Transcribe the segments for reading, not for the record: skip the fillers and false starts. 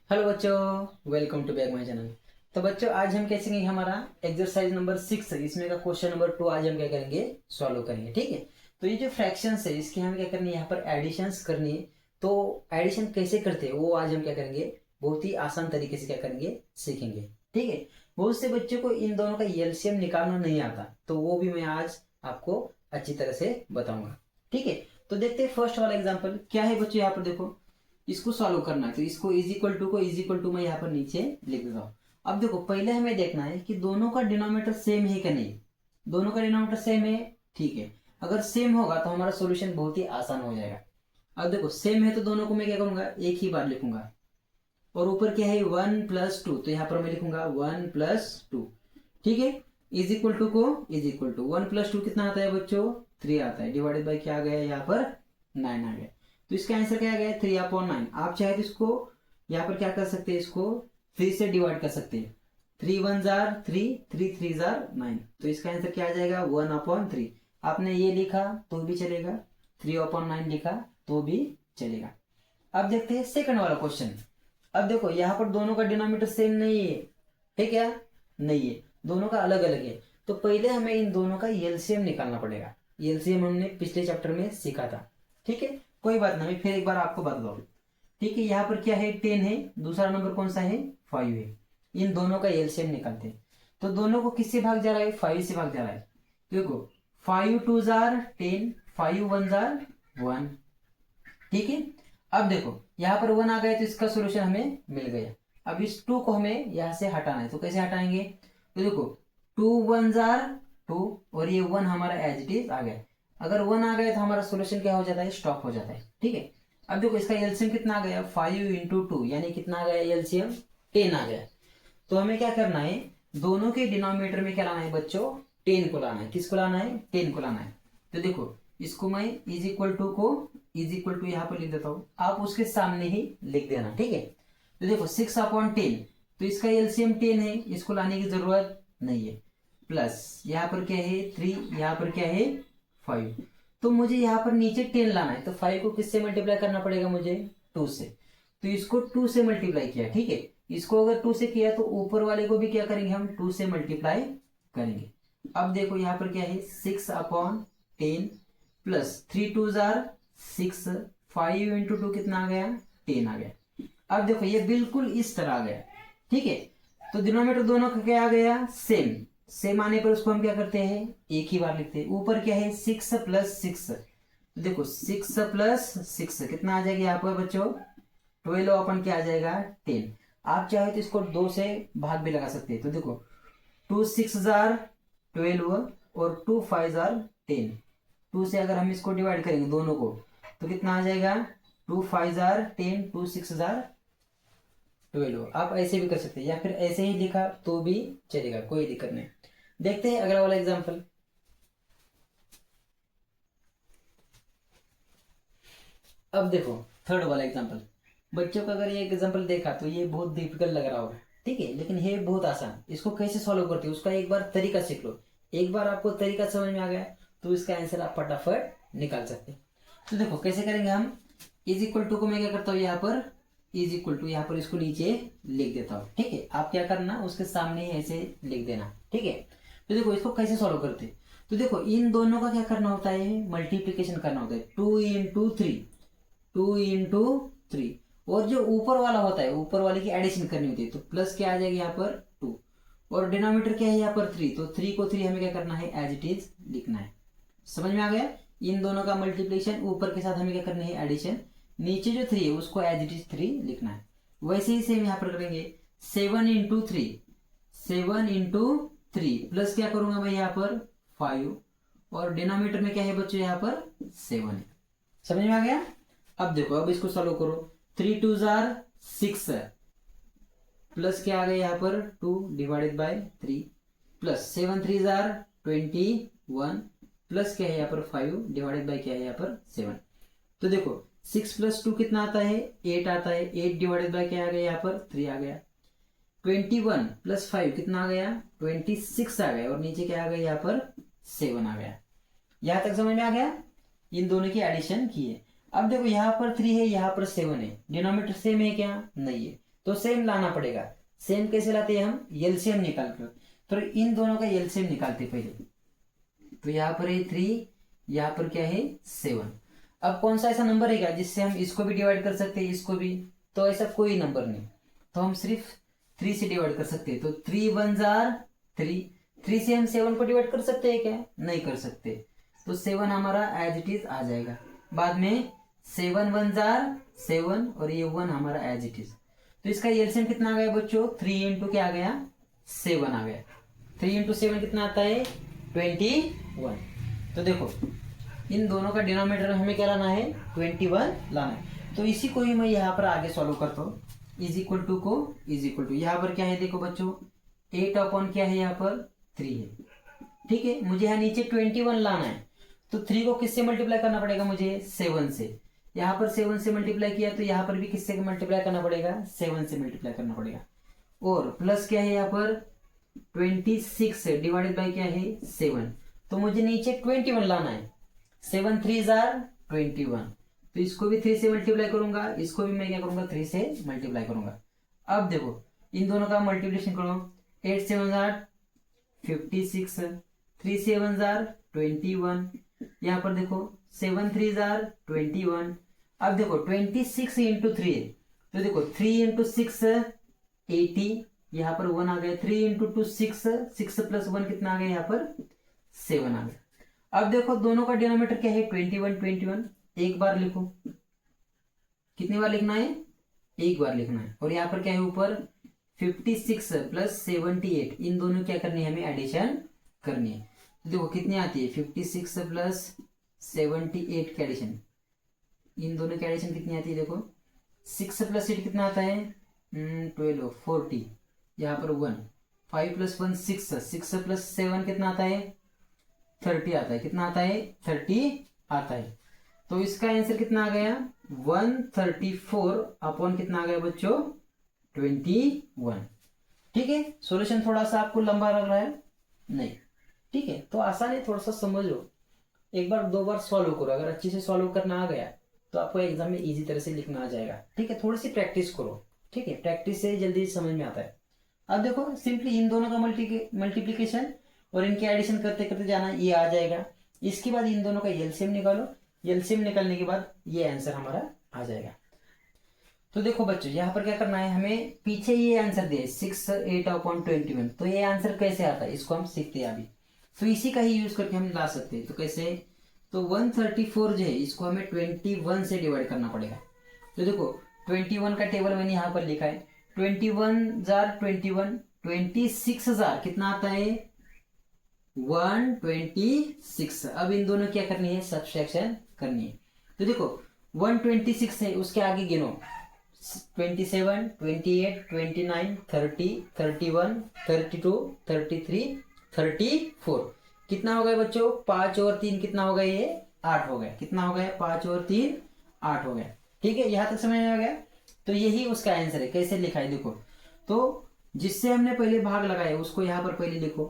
Hello बच्चों, welcome to back my channel. तो बच्चों, आज हम कैसे करेंगे हमारा एक्सरसाइज नंबर 6 इसमें का क्वेश्चन नंबर 2 आज हम क्या करेंगे, सॉल्व करेंगे। ठीक है। तो ये जो फ्रैक्शंस है इसकी हमें क्या करनी है, यहाँ पर एडिशंस करनी है। तो एडिशन कैसे करते हैं वो आज हम क्या करेंगे, बहुत ही आसान तरीके से क्या करेंगे, सीखेंगे। ठीक है। बहुत से बच्चों को इन दोनों का एलसीएम निकालना नहीं आता, तो वो भी मैं आज आपको अच्छी तरह से बताऊंगा। ठीक है। तो देखते हैं फर्स्ट वाला एग्जाम्पल क्या है बच्चों। यहाँ पर देखो, इसको सॉल्व करना है तो इसको इज इक्वल टू को इज इक्वल टू मैं यहाँ पर नीचे लिख देता हूँ। अब देखो, पहले हमें देखना है कि दोनों का डिनोमिनेटर सेम है कि नहीं। दोनों का डिनोमिनेटर सेम है, ठीक है। अगर सेम होगा तो हमारा सॉल्यूशन बहुत ही आसान हो जाएगा। अब देखो, सेम है तो दोनों को मैं क्या करूंगा, एक ही बार लिखूंगा। और ऊपर क्या है, 1+2, तो यहाँ पर मैं लिखूंगा 1+2। ठीक है। इज इक्वल टू को इज इक्वल टू 1+2 कितना आता है बच्चों, 3 आता है। डिवाइडेड बाई क्या आ गया यहाँ पर, 9 आ गया। तो इसका आंसर क्या आ गया, 3/9। आप चाहे तो इसको यहाँ पर क्या कर सकते हैं, इसको 3 से डिवाइड कर सकते हैं। 3 1 जार 3, 3 3 जार 9। तो इसका आंसर क्या आ जाएगा, 1/3। आपने ये लिखा तो भी चलेगा, 3/9 लिखा तो भी चलेगा। अब देखते हैं सेकंड वाला क्वेश्चन। अब देखो, यहाँ पर दोनों का डिनोमिनेटर सेम नहीं है, ठीक है, नहीं है, दोनों का अलग अलग है। तो पहले हमें इन दोनों का एलसीएम निकालना पड़ेगा। एलसीएम हमने पिछले चैप्टर में सीखा था। ठीक है, कोई बात नहीं, फिर एक बार आपको बता दो। ठीक है, यहाँ पर क्या है, 10 है, दूसरा नंबर कौन सा है, 5 है। इन दोनों का एलसीएम निकालते हैं। तो दोनों को किससे भाग जा रहा है, 5 से भाग जा रहा है। देखो, 5 2 जार 10, 5 1 जार 1। ठीक है। अब देखो, यहाँ पर 1 आ गया तो इसका सोल्यूशन हमें मिल गया। अब इस 2 को हमें यहाँ से हटाना है, तो कैसे हटाएंगे। तो देखो, 2 1 जार 2 और ये 1 हमारा एज इट इज आ गया। अगर 1 आ गया तो हमारा सोल्यूशन क्या हो जाता है, स्टॉप हो जाता है। ठीक है। अब देखो, इसका एलसीएम कितना आ गया, 5 × 2 यानी कितना आ गया एलसीएम, 10 आ गया। तो हमें क्या करना है, दोनों के डिनोमिनेटर में क्या लाना है बच्चों, 10 को लाना है। किसको लाना है, 10 को लाना है। तो देखो, इसको मैं इज इक्वल टू को इज इक्वल टू यहाँ पर लिख देता हूँ, आप उसके सामने ही लिख देना। ठीक है। तो देखो, 6/10, तो इसका एलसीएम 10 है, इसको लाने की जरूरत नहीं है। प्लस यहाँ पर क्या है, 3, यहाँ पर क्या है, 5। तो मुझे यहाँ पर नीचे 10 लाना है, तो 5 को किससे मल्टीप्लाई करना पड़ेगा मुझे, 2 से। तो इसको 2 से मल्टीप्लाई किया, ठीक है। इसको अगर 2 से किया तो ऊपर वाले को भी क्या करेंगे, हम 2 से मल्टीप्लाई करेंगे। अब देखो, यहाँ पर क्या है, 6/10 प्लस 3 2 जार 6, 5 × 2 कितना आ गया, 10 आ गया। अब देखो, ये बिल्कुल इस तरह आ गया। ठीक है। तो डिनोमिनेटर दोनों का क्या आ गया, सेम। सेम आने पर उसको हम क्या करते हैं, एक ही बार लिखते हैं। ऊपर क्या है, 6 + 6। देखो, 6 + 6 कितना आ जाएगा यहाँ पर बच्चों, 12 अपन क्या आ जाएगा, 10। आप चाहे तो इसको 2 से भाग भी लगा सकते हैं। तो देखो, 2 6 जार 12 और 2 5 जार 10। 2 से अगर हम इसको डिवाइड करेंगे दोनों को तो कितना आ जाएगा, 2 5 जार 10, 2 6 जार 12। आप ऐसे भी कर सकते हैं या फिर ऐसे ही लिखा तो भी चलेगा, कोई दिक्कत नहीं। देखते हैं अगला वाला एग्जांपल। अब देखो, थर्ड वाला एग्जांपल। बच्चों का अगर ये एग्जांपल देखा तो ये बहुत डिफिकल्ट लग रहा होगा, ठीक है, लेकिन है बहुत आसान। इसको कैसे सॉल्व करते हैं उसका एक बार तरीका सीख लो। एक बार आपको तरीका समझ में आ गया तो इसका आंसर आप फटाफट निकाल सकते हैं। तो देखो कैसे करेंगे हम, इज इक्वल टू को मैं क्या करता हूँ, यहाँ पर इज इक्वल टू, यहाँ पर इसको नीचे लिख देता हूँ। ठीक है। आप क्या करना, उसके सामने ही ऐसे लिख देना। ठीक है। तो देखो, इसको कैसे सॉल्व करते हैं। तो देखो, इन दोनों का क्या करना होता है, मल्टीप्लीकेशन करना होता है। 2 × 3, 2 × 3। और जो ऊपर वाला होता है, ऊपर वाले की एडिशन करनी होती है। तो प्लस क्या आ जाएगा यहाँ पर, 2। और डिनोमिनेटर क्या है यहाँ पर, 3। तो 3 को 3 हमें क्या करना है, एज इट इज लिखना है। समझ में आ गया। इन दोनों का मल्टीप्लिकेशन, ऊपर के साथ हमें क्या करनी है, एडिशन। नीचे जो 3 है उसको एज इट इज 3 लिखना है। वैसे ही सेम यहाँ पर करेंगे, 7 × 3, 7 × 3 प्लस क्या करूंगा मैं यहाँ पर, 5। और डिनोमिनेटर में क्या है बच्चों, यहाँ पर 7 है। समझ में आ गया। अब देखो, अब इसको सॉल्व करो। 3 2 जार 6 प्लस क्या आ गया यहाँ पर, 2 divided by 3 plus 7 3 jar 21 plus क्या है यहाँ पर, 5 डिवाइडेड बाय क्या है यहाँ पर, 7। तो देखो, 6 + 2 कितना आता है, 8 आता है। 8 डिवाइडेड बाय क्या आ गया यहाँ पर, 3 आ गया। 21 + 5 कितना आ गया, 26 आ गया। और नीचे क्या आ गया यहाँ पर, 7 आ गया। यहां तक समझ में आ गया। इन दोनों की एडिशन की है। अब देखो, यहाँ पर 3 है, यहाँ पर 7 है। डिनोमिनेटर सेम है क्या, नहीं है। तो सेम लाना पड़ेगा। सेम कैसे लाते हैं हम, एलसीएम निकाल कर। तो इन दोनों का एलसीएम निकालते पहले। तो यहाँ पर है 3, यहाँ पर क्या है 7। अब कौन सा ऐसा नंबर है क्या जिससे हम इसको भी डिवाइड कर सकते हैं, इसको भी? तो ऐसा कोई नंबर नहीं, तो हम सिर्फ 3 से डिवाइड कर सकते हैं। तो 3 1 जार 3, 3 से हम 7 को डिवाइड कर सकते हैं क्या? नहीं कर सकते। तो 7 हमारा एज इट इज आ जाएगा। बाद में 7 1 जार 7 और ये 1 हमारा एज इट इज। तो इसका एलसीएम कितना आ गया बच्चों? 3 इंटू क्या आ गया? 7 आ गया। 3 इंटू 7 कितना आता है? 21। तो देखो इन दोनों का डिनोमिनेटर हमें क्या लाना है? 21 लाना है। तो इसी को ही मैं यहाँ पर आगे सॉल्व करता हूँ। इज इक्वल टू को इज इक्वल टू, यहाँ पर क्या है देखो बच्चों, 8 अपॉन क्या है यहाँ पर 3 है। ठीक है, मुझे यहाँ नीचे 21 लाना है। तो 3 को किससे मल्टीप्लाई करना पड़ेगा मुझे? 7 से। यहाँ पर 7 से मल्टीप्लाई किया तो यहाँ पर भी किससे मल्टीप्लाई करना पड़ेगा? 7 से मल्टीप्लाई करना पड़ेगा। और प्लस क्या है यहाँ पर 26 डिवाइडेड बाई क्या है 7। तो मुझे नीचे 21 लाना है। 7 3 जार 21। तो इसको भी 3 से मल्टीप्लाई करूंगा, इसको भी मैं क्या करूंगा 3 से मल्टीप्लाई करूंगा। अब देखो इन दोनों का मल्टीप्लिकेशन करो। 8 7 जार 56, 3 7 जार 21। यहाँ पर देखो 7 3 जार 21। अब देखो 26 इंटू 3 है, तो देखो 3 इंटू 6 80, यहाँ पर 1 आ गया। 3 इंटू 2 6, 6 प्लस 1 कितना आ गया यहाँ पर? 7 आ गया। अब देखो दोनों का डिनोमिनेटर क्या है? 21 21। एक बार लिखो। कितनी बार लिखना है? एक बार लिखना है। और यहाँ पर क्या है ऊपर 56 प्लस 78, इन दोनों क्या करनी है हमें? एडिशन करनी है। तो देखो कितनी आती है? 56 प्लस 78 की एडिशन, इन दोनों की एडिशन कितनी आती है? देखो 6 प्लस 8 कितना आता है? 12 40, यहाँ पर 1, 5 प्लस 1 6, 6 प्लस 7 कितना आता है? 30 आता है। कितना आता है? 30 आता है। तो इसका आंसर कितना आ गया? 134 अपॉन कितना आ गया बच्चों? 21। ठीक है, सॉल्यूशन थोड़ा सा आपको लंबा लग रहा है? नहीं, ठीक है, तो आसान है, थोड़ा सा समझ लो। एक बार 2 बार सॉल्व करो, अगर अच्छे से सॉल्व करना आ गया तो आपको एग्जाम में इजी तरह से लिखना आ जाएगा। ठीक है, थोड़ी सी प्रैक्टिस करो। ठीक है, प्रैक्टिस से जल्दी समझ में आता है। अब देखो सिंपली इन दोनों का मल्टीप्लीकेशन और इनके एडिशन करते करते जाना, ये आ जाएगा। इसके बाद इन दोनों का एलसीएम निकालो। एलसीएम निकालने के बाद ये आंसर हमारा आ जाएगा। तो देखो बच्चों यहाँ पर क्या करना है, हमें पीछे ये आंसर दिया 6 8 अपॉन 21। तो ये आंसर कैसे आता है इसको हम सीखते हैं अभी। तो इसी का ही यूज करके हम ला सकते हैं। तो कैसे? तो 134 जो है इसको हमें 21 से डिवाइड करना पड़ेगा। तो देखो 21 का टेबल मैंने यहाँ पर लिखा है। 21 जार 21, 26 जार कितना आता है? 126। अब इन दोनों क्या करनी है? सब्सट्रैक्शन करनी है। तो देखो 126 है, उसके आगे गिनो 27 28 29 30 31 32 33 34। कितना हो गया बच्चों? 5 और 3 कितना हो गया? ये 8 हो गया। कितना हो गया? 5 और 3 8 हो गया। ठीक है, यहां तक समझ में आ गया? तो यही उसका आंसर है। कैसे लिखा है देखो, तो जिससे हमने पहले भाग लगाया उसको यहाँ पर पहले लिखो।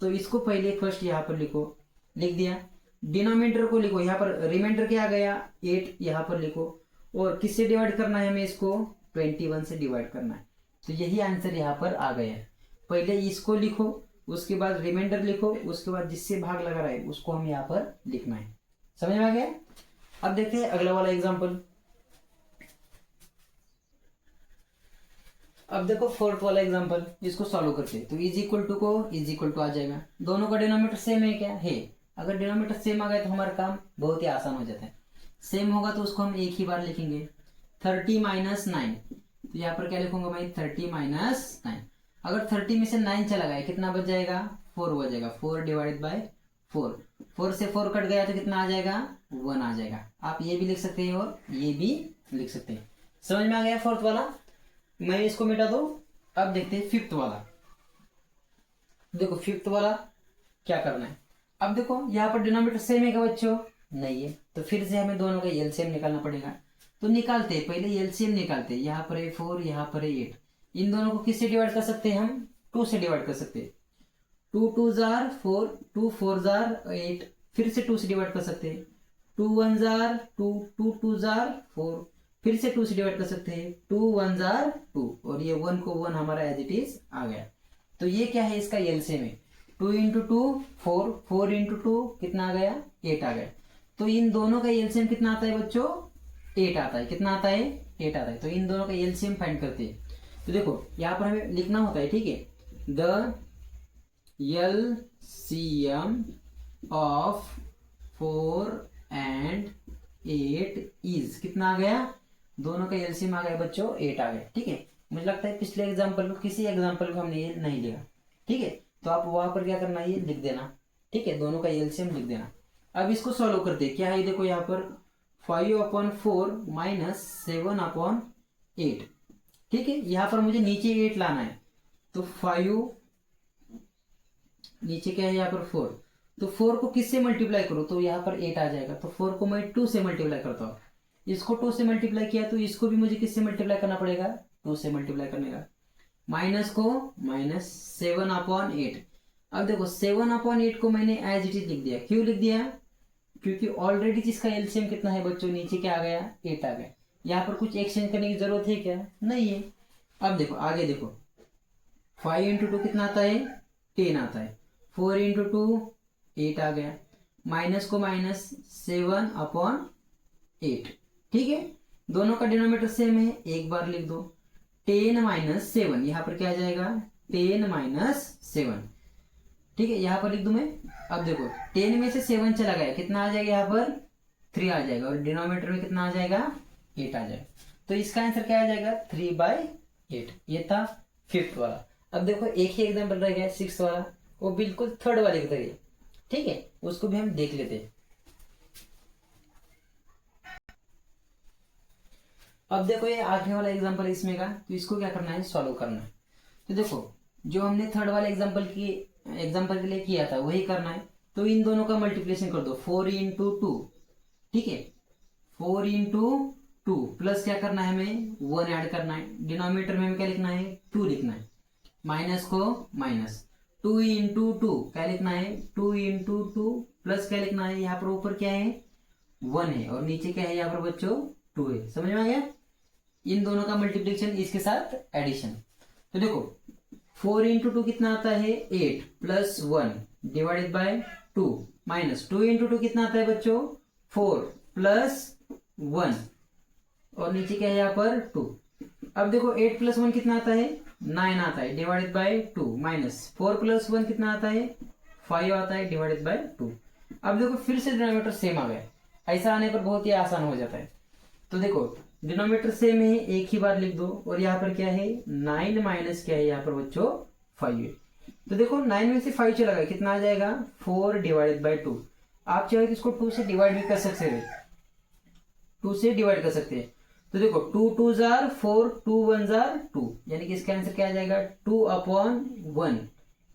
तो इसको पहले फर्स्ट यहाँ पर लिखो, लिख दिया। डिनोमिनेटर को लिखो, यहाँ पर रिमाइंडर क्या आ गया? 8 यहाँ पर लिखो। और किससे डिवाइड करना है हमें? इसको 21 से डिवाइड करना है। तो यही आंसर यहाँ पर आ गया है। पहले इसको लिखो, उसके बाद रिमाइंडर लिखो, उसके बाद जिससे भाग लगा रहा है उसको हम यहाँ पर लिखना है। समझ में आ गया? अब देखते हैं अगला वाला एग्जाम्पल। अब देखो फोर्थ वाला एग्जांपल, इसको सॉल्व करते हैं। तो इज इक्वल टू को इज इक्वल टू आ जाएगा। दोनों का डिनोमिनेटर सेम है क्या? है। अगर डिनोमिनेटर सेम आ गया तो हमारा काम बहुत ही आसान हो जाता है। सेम होगा तो उसको हम एक ही बार लिखेंगे। 30 माइनस 9, तो यहाँ पर क्या लिखूंगा भाई? 30 माइनस 9। अगर 30 में से 9 चला गया कितना बच जाएगा? 4 बच जाएगा। 4 डिवाइडेड बाय 4, 4 से 4 कट गया तो कितना आ जाएगा? 1 आ जाएगा। आप ये भी लिख सकते हैं और ये भी लिख सकते हैं। समझ में आ गया फोर्थ वाला? मैं इसको मिटा दो। अब देखते हैं फिफ्थ वाला। देखो फिफ्थ वाला क्या करना है। अब देखो यहाँ पर डिनोमिनेटर सेम है क्या बच्चों? नहीं है। तो फिर से हमें दोनों का एलसीएम निकालना पड़ेगा। तो निकालते हैं, पहले एलसीएम निकालते हैं। यहाँ पर है 4, यहाँ पर है 8। इन दोनों को किससे डिवाइड कर सकते हैं हम? 2 से डिवाइड कर सकते हैं। 2 2 जार 4, 2 4 जार 8, फिर से 2 से डिवाइड कर सकते हैं। 2 1 जार 2, 2 2 जार 4, फिर से 2 से डिवाइड कर सकते हैं, 2 1 जार 2 और ये 1 को 1 हमारा एज इट इज आ गया। तो ये क्या है, इसका एलसीएम है 2 इंटू 2 4, 4 इंटू 2 कितना आ गया 8 आ गया। तो इन दोनों का एलसीएम कितना आता है बच्चों 8 आता है। कितना आता है 8 आता है। तो इन दोनों का एलसीएम फाइंड करते हैं। तो देखो यहाँ पर हमें लिखना होता है, ठीक है, the LCM of 4 and 8 is कितना आ गया, दोनों का एलसीएम आ गया बच्चों 8 आ गया। ठीक है, मुझे लगता है पिछले एग्जाम्पल को, किसी एग्जाम्पल को हमने ये नहीं लिखा। ठीक है, तो आप वहां पर क्या करना है, ये लिख देना। ठीक है, दोनों का एलसीएम लिख देना। अब इसको सॉल्व करते हैं। क्या है, देखो यहाँ पर 5/4 माइनस 7/8। ठीक है, यहाँ पर मुझे नीचे 8 लाना है, तो 5 नीचे क्या है यहाँ पर 4, तो 4 को किससे मल्टीप्लाई करो तो यहाँ पर 8 आ जाएगा। तो 4 को मैं 2 से मल्टीप्लाई करता हूँ, इसको 2 से मल्टीप्लाई किया तो इसको भी मुझे किससे मल्टीप्लाई करना पड़ेगा, 2 से मल्टीप्लाई करने का। माइनस को माइनस 7/8। अब देखो 7/8 को मैंने एज इट इज लिख दिया। क्यों लिख दिया, क्योंकि ऑलरेडी जिसका एलसीएम कितना है बच्चों, नीचे क्या आ गया 8 आ गया। यहाँ पर कुछ एक्सचेंज करने की जरूरत है क्या, नहीं है। अब देखो आगे देखो 5 इंटू 2 कितना आता है 10 आता है, 4 इंटू 2 8 आ गया, माइनस को माइनस 7/8। ठीक है, दोनों का डिनोमिनेटर सेम है, एक बार लिख दो 10 माइनस 7, यहाँ पर क्या आ जाएगा 10 माइनस 7। ठीक है, यहाँ पर लिख दूं मैं। अब देखो 10 में से 7 चला गया, कितना आ जाएगा यहाँ पर 3 आ जाएगा, और डिनोमिनेटर में कितना आ जाएगा 8 आ जाएगा। तो इसका आंसर क्या आ जाएगा 3/8। ये था 5th वाला। अब देखो एक ही एग्जाम्पल रह गया 6th वाला, वो बिल्कुल 3rd वाले की तरह। ठीक है, उसको भी हम देख लेते हैं। अब देखो ये आखिरी वाला एग्जाम्पल इसमें का, तो इसको क्या करना है, सॉल्व करना है। तो देखो जो हमने 3rd वाले एग्जाम्पल के लिए किया था वही करना है। तो इन दोनों का मल्टीप्लिकेशन कर दो 4 इंटू 2। ठीक है, 4 इंटू 2 प्लस क्या करना है, हमें 1 ऐड करना है। डिनोमिनेटर में हमें क्या लिखना है 2 लिखना है, माइनस को माइनस 2 इंटू 2 क्या लिखना है 2 इंटू 2 प्लस क्या लिखना है, यहाँ पर ऊपर क्या है 1 है और नीचे क्या है यहाँ पर बच्चों 2 है। समझ में आ गया, इन दोनों का मल्टीप्लिकेशन इसके साथ एडिशन। तो देखो 4 इंटू 2 कितना आता है 8 plus 1 divided by 2 minus 2 into 2 कितना आता है बच्चों 4 प्लस 1 और नीचे क्या है यहाँ पर 2। अब देखो 8 प्लस 1 कितना आता है 9 आता है, डिवाइडेड बाय 2 माइनस 4 प्लस 1 कितना आता है 5 आता है, डिवाइडेड बाय 2। अब देखो फिर से डिनोमिनेटर सेम आ गया। ऐसा आने पर बहुत ही आसान हो जाता है। तो देखो डिनोमिनेटर सेम है, एक ही बार लिख दो, और यहाँ पर क्या है 9 माइनस क्या है यहाँ पर बच्चों 5 है। तो देखो 9 में से 5 चला गया, कितना आ जाएगा 4 डिवाइडेड बाय 2। आप चाहे तो इसको 2 से डिवाइड भी कर सकते हैं, 2 से डिवाइड कर सकते हैं। तो देखो 2 2 जार 4, 2 1 जार 2, यानी कि इसका आंसर क्या आ जाएगा 2/1,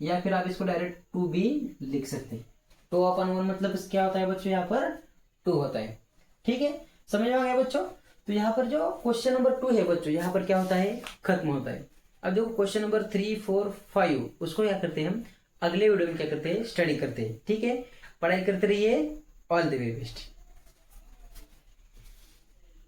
या फिर आप इसको डायरेक्ट 2 भी लिख सकते हैं। 2/1 मतलब क्या होता है बच्चों, यहाँ पर 2 होता है। ठीक है, समझ में आ गया बच्चों। तो यहाँ पर जो क्वेश्चन नंबर 2 है बच्चों, यहाँ पर क्या होता है खत्म होता है। अब देखो क्वेश्चन नंबर 3 4 5 उसको क्या करते हैं हम अगले वीडियो में क्या करते हैं स्टडी करते हैं। ठीक है, पढ़ाई करते रहिए। All the way best.